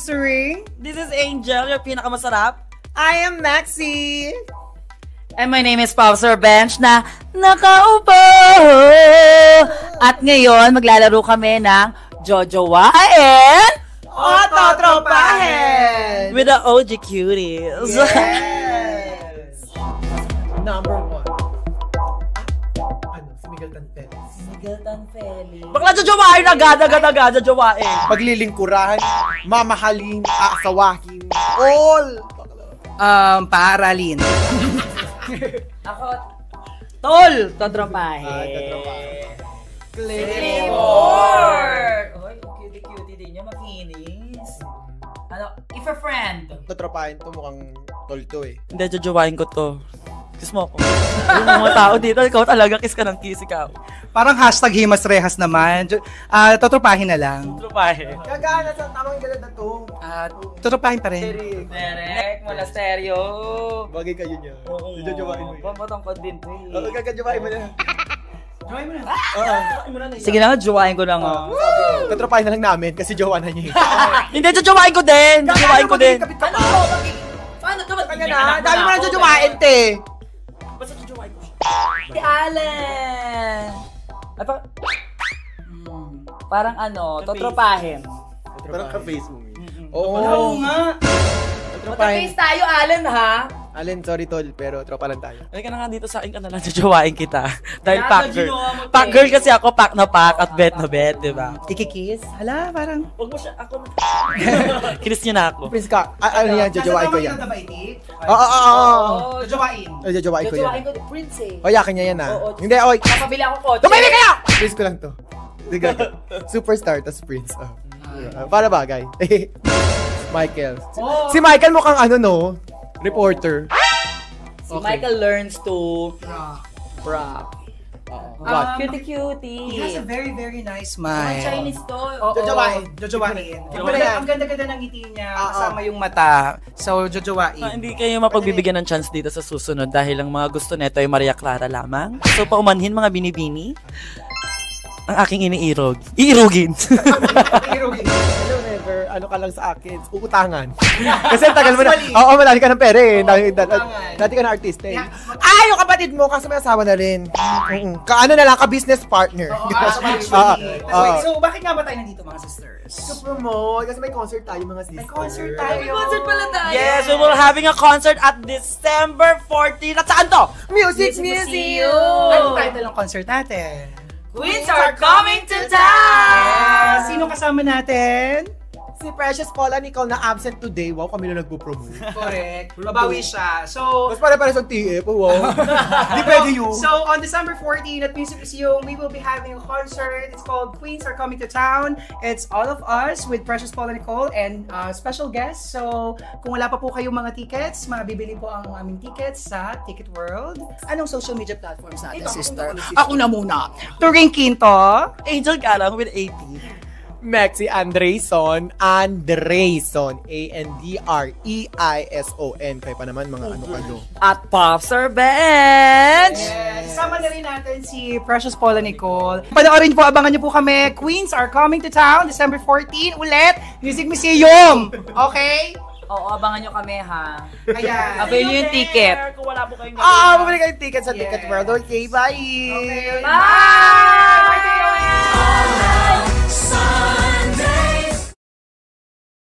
Suring. This is Angel, your pinakamasarap. I am Maxi. And my name is Popsir Bench na nakaupo. At ngayon, maglalaro kami ng Jojowain O Totropahin! with the OG cuties. Yes! Number 1. Si Miguel Tanpeles. Miguel Tanpeles. Bakla Jojowain agad, Jojowain. Paglilingkuran, mamahalin, aasawahin, all! Paaralin. Ako, Tol, Totropahin. Claymore! Oy, cutie din niya, makinis. Ano, if a friend. Totropahin to mukhang tolto eh. Hindi, jojowain ko to. Kiss mo ako. Yung mga tao dito, ikaw talaga kiss ka ng kiss, ikaw. Parang hashtag himas rehas naman. Totropahin na lang. Totropahin. Gagana sa tamang galad na to. Totropahin pa rin. Derek, mula stereo. Bagay kayo niya. Jojowain mo yun. Pamatangkod din to eh. Oo, gagajowain mo na. Jowain mo na. Sige na, jojowain ko lang. Totropahin na lang namin kasi jowa na niya. Hindi, jojowain ko din. Jojowain ko din. Paano ka ba? Kanya na. Dami mo na jojowain, te. Basta jojowain ko siya. Si Allen. Ay, parang ano, totropahin. Parang ka-face mo. Oo nga. Totropahin tayo, Allen, ha? Allen, sorry tol, pero tropa lang tayo. Halika na nga dito sa akin ka na lang, jojowain kita. Dahil Kaya pack girl. Pack girl kasi ako, pack na pack at bet na bet, diba? Ikikiss? Hala, parang... Huwag mo siya, ako na. Kinis niyo na ako. Prince ka, ano yan, jojowain ko yan. Oo. Jojowain. Jojowain ko yan. Jojowain ko, Prince eh. O, yakin niya yan Oo. Hindi, oy. Papabili ako kotse. Tumili kayo! Prince ko lang to. Diga, superstar, tas Prince. Para bagay. Michael. Si Michael mukhang ano, no? Reporter. Si Michael learns to rock. What? Cutie. He has a very, very nice Mga smile. Chinese to. Jojowain. Jojowain. Ano yan? Ang ganda-ganda ng ngiti niya, kasama yung mata. So, jojowain. Hindi kayo mapagbibigyan ng chance dito sa susunod dahil ang mga gusto neto ay Maria Clara lamang. So, paumanhin mga binibini. Ang aking iniirog. Iirugin. Hello, never. Ano ka lang sa akin? Uutangan. Kasi tagal mo na. Oo, malaki ka ng pera eh. Dati ka na artista eh. Ay, yung kapatid mo, kasi may asawa na rin. Kaano na lang, ka-business partner. Wait, so bakit nga ba tayo nandito mga sisters? promote kasi may concert tayo mga sisters. May concert tayo. May concert pala tayo. Yes, we will having a concert at December 14. At saan to? Music Museum! Ano title ng concert natin? Queens are coming to town! Sino kasama natin? Si Precious Paula Nicole na absent today. Wow, kami na nagpo-promote. Correct. Babawi siya. So, Mas pare-pare sa TF. Wow. Di pwede yun. So, on December 14 at Music Museum, we will be having a concert. It's called Queens Are Coming to Town. It's all of us with Precious Paula Nicole and special guests. So, kung wala pa po kayong mga tickets, mabibili po ang aming tickets sa Ticket World. Anong social media platforms natin, sister? Ako na muna. Turing Quinto. Angel Galang with 80. Maxi Andreson. Andreson. A-N-D-R-E-I-S-O-N. Kaya pa naman mga ano-ano. At Popsir Bench! Kasama na rin natin si Precious Paula Nicole. Panoorin po, abangan niyo po kami. Queens Are Coming to Town, December 14, ulit, Music Museum. Okay? Oo, abangan nyo kami ha. Ayan. Avail nyo yung ticket. Kung wala po kayong Bumili kayong ticket sa Ticket World. Okay, bye! Okay. Bye! Bye!